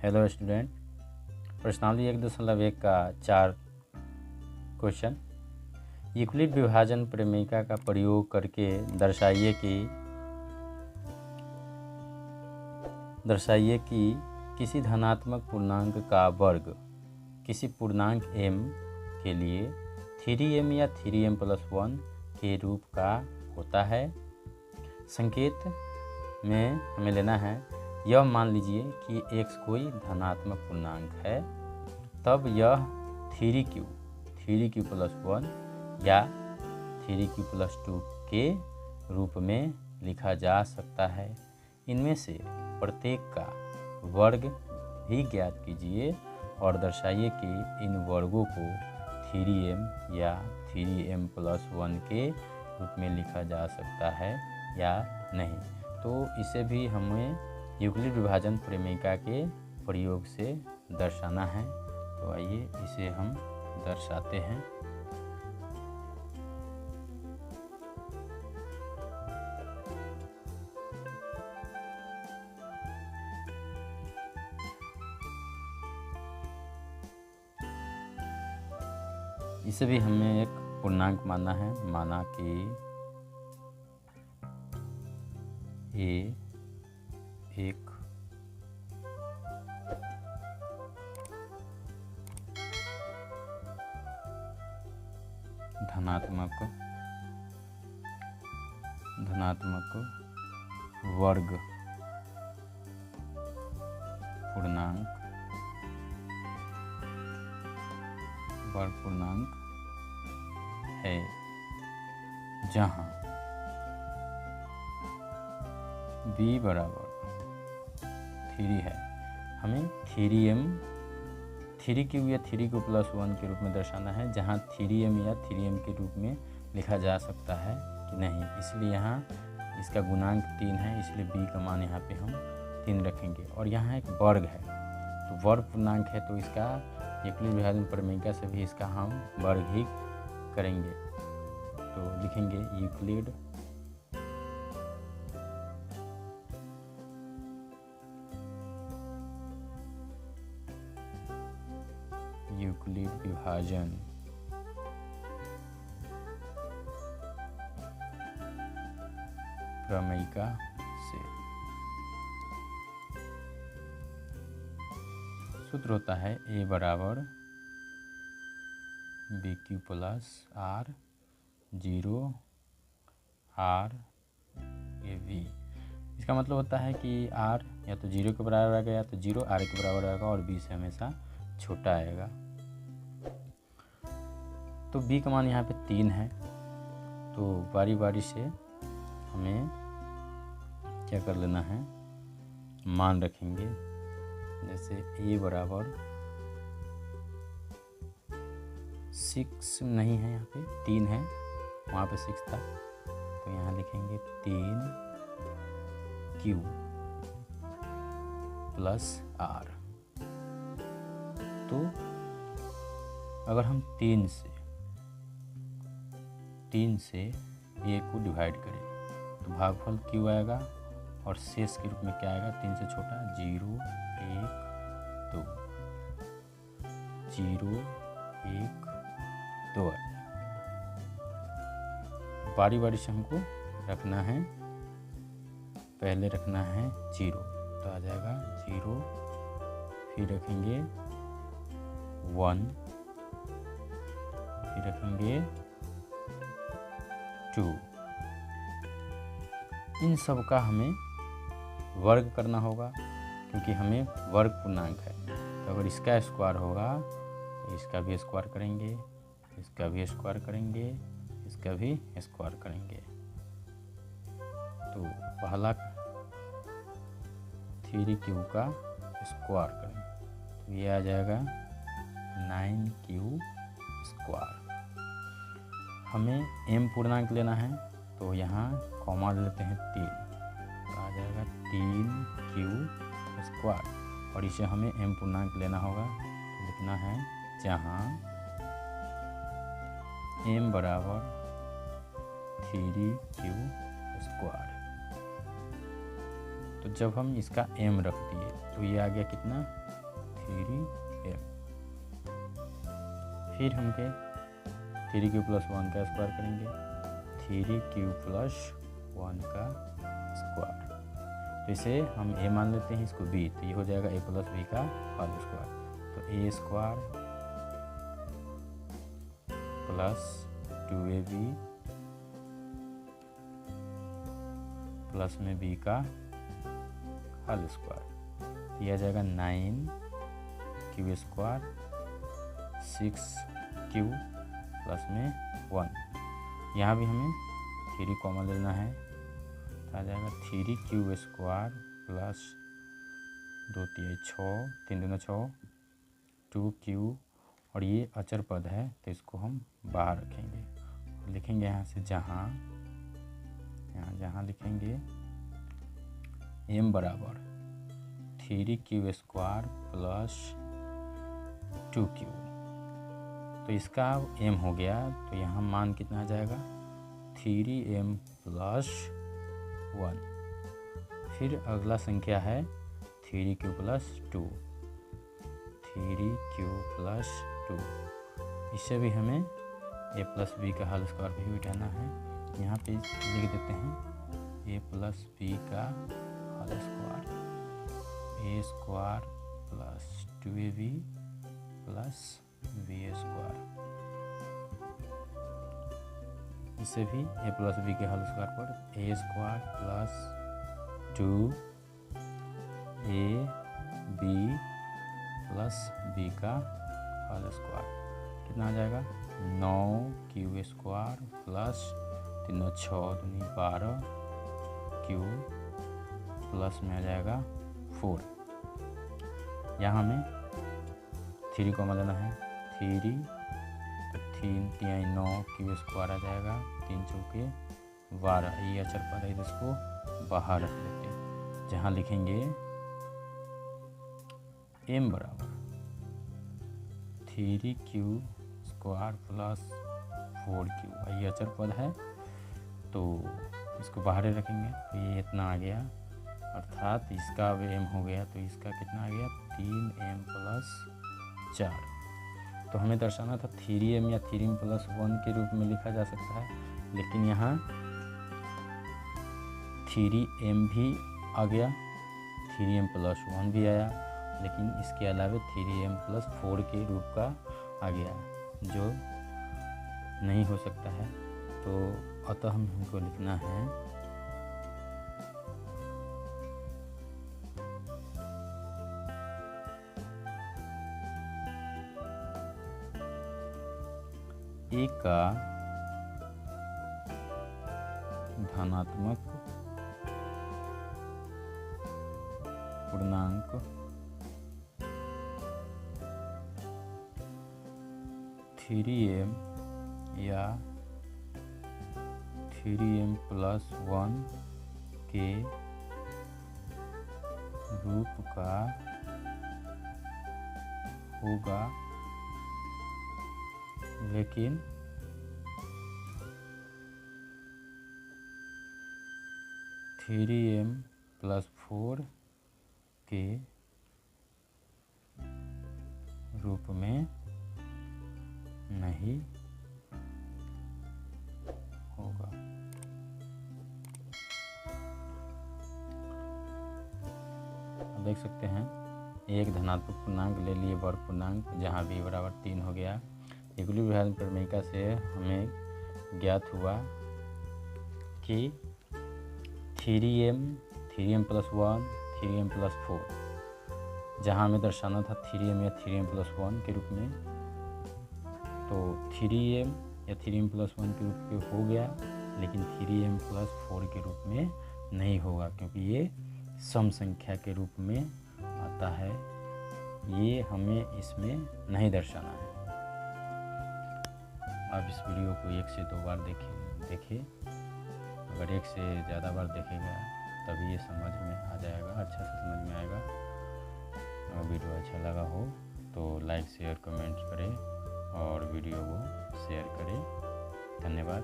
Hello student, प्रश्नावली 1.1 का 4 question. Euclid विभाजन प्रमेयिका का प्रयोग करके दर्शाइए कि किसी धनात्मक पूर्णांक का वर्ग किसी पूर्णांक m के लिए 3m या 3m+1 के रूप का होता है। संकेत में हमें लेना है, यह मान लीजिए कि x कोई धनात्मक पूर्णांक है, तब यह 3q+1 या 3q+2 के रूप में लिखा जा सकता है। इनमें से प्रत्येक का वर्ग भी ज्ञात कीजिए और दर्शाइए कि इन वर्गों को 3m या 3m+1 के रूप में लिखा जा सकता है या नहीं। तो इसे भी हमें यूक्लिड विभाजन प्रमेयिका के प्रयोग से दर्शाना है। तो आइए इसे हम दर्शाते हैं। इसे भी हमें एक पूर्णांक मानना है। माना कि a एक धनात्मक वर्ग पूर्णांक है, जहाँ b बराबर 3 है। हमें 3q या 3q+1 के रूप में दर्शाना है, जहाँ 3m या 3m के रूप में लिखा जा सकता है कि नहीं। इसलिए यहाँ इसका गुणांक 3 है, इसलिए b का मान यहाँ पे हम 3 रखेंगे। और यहाँ एक वर्ग है, तो वर्ग पूर्णांक है, तो इसका यूक्लिड विभाजन प्रमेयिका से भी इसका हम वर्ग ही करेंगे। तो लिखेंगे यूक्लिड विभाजन प्रमेयिका से सूत्र होता है a बराबर bq + r 0 r ab। इसका मतलब होता है कि r या तो 0 के बराबर आएगा या तो 0 r के बराबर आएगा और b से हमेशा छोटा आएगा। तो b का मान यहाँ पे 3 है। तो बारी बारी से हमें क्या कर लेना है, मान रखेंगे। जैसे a बराबर 6 नहीं है, यहाँ पे 3 है, वहाँ पे 6 था, तो यहाँ लिखेंगे 3q + r। तो अगर हम 3 से a को डिवाइड करें तो भागफल q आएगा और शेष के रूप में क्या आएगा, 3 से छोटा 0 1 2 0 1 2। बारी बारी से हमको रखना है। पहले रखना है 0, तो आ जाएगा 0, फिर रखेंगे 1, फिर रखेंगे 2। इन सब का हमें वर्ग करना होगा, क्योंकि हमें वर्ग पूर्णांक है। तो अगर इसका स्क्वायर होगा तो इसका भी स्क्वायर करेंगे, इसका भी स्क्वायर करेंगे, इसका भी स्क्वायर करेंगे। तो पहला 3q का स्क्वायर करेंगे तो ये आ जाएगा 9q²। हमें m पूर्णांक लेना है, तो यहाँ कॉमा लेते हैं 3, तो आ जाएगा 3q²। और इसे हमें m पूर्णांक लेना होगा, तो लिखना है जहाँ m बराबर 3q²। तो जब हम इसका m रख दिए तो ये आ गया कितना, 3m। फिर हम के 3q + 1 का स्क्वायर करेंगे, 3q + 1 का स्क्वायर। तो इसे हम a मान लेते हैं, इसको b, तो ये हो जाएगा a + b का होल स्क्वायर। तो a² + 2ab प्लस में b का होल स्क्वायर, यह आ जाएगा 9q² 6q प्लस में 1। यहाँ भी हमें 3 कॉमन लेना है, तो आ जाएगा 3q² प्लस 2 3 6 3 दूना 6 2q, और ये अचर पद है तो इसको हम बाहर रखेंगे और लिखेंगे यहाँ से जहाँ लिखेंगे m बराबर 3q² प्लस 2q। तो इसका m हो गया, तो यहाँ मान कितना आ जाएगा 3m + 1। फिर अगला संख्या है 3q + 2, 3q + 2। इससे भी हमें a + b का होल स्क्वायर भी उठाना है। यहाँ पे लिख देते हैं a + b का whole square, a² + 2ab + b²। इससे भी a + b के होल स्क्वायर पर a² + 2ab + b का होल स्क्वायर कितना आ जाएगा 9q² प्लस 3 6 दूनी 12 q प्लस में आ जाएगा 4। यहाँ हमें 3 कॉमन लेना है, 3 तो 3 3 9q² आ जाएगा, 3 चौके 12। ये अचर पद है, इसको बाहर रख लेते हैं, जहाँ लिखेंगे m बराबर 3q² प्लस 4q। ये अचर पद है तो इसको बाहर रखेंगे, तो ये इतना आ गया, अर्थात इसका अब m हो गया, तो इसका कितना आ गया 3m + 4। तो हमें दर्शाना था 3m या 3m + 1 के रूप में लिखा जा सकता है, लेकिन यहाँ 3m भी आ गया, 3m + 1 भी आया, लेकिन इसके अलावा 3m + 4 के रूप का आ गया, जो नहीं हो सकता है। तो अतः हमको लिखना है a का धनात्मक पूर्णांक 3m या 3m + 1 के रूप का होगा, लेकिन m + 4 के रूप में नहीं होगा। देख सकते हैं एक धनात्मक पूर्णांक ले लिए वर्ग पूर्णांक, जहाँ b बराबर 3 हो गया। इक्विलिब्रियम प्रमेयिका से हमें ज्ञात हुआ कि 3m + 1 3m + 4, जहाँ हमें दर्शाना था 3m या 3m + 1 के रूप में, तो 3m या 3m + 1 के रूप में हो गया, लेकिन 3m + 4 के रूप में नहीं होगा, क्योंकि ये सम संख्या के रूप में आता है। ये हमें इसमें नहीं दर्शाना है। आप इस वीडियो को 1 से 2 बार देखें। अगर 1 से ज़्यादा बार देखेगा तभी ये समझ में आ जाएगा, अच्छा से समझ में आएगा। अगर वीडियो अच्छा लगा हो तो लाइक शेयर कमेंट करें और वीडियो को शेयर करें। धन्यवाद।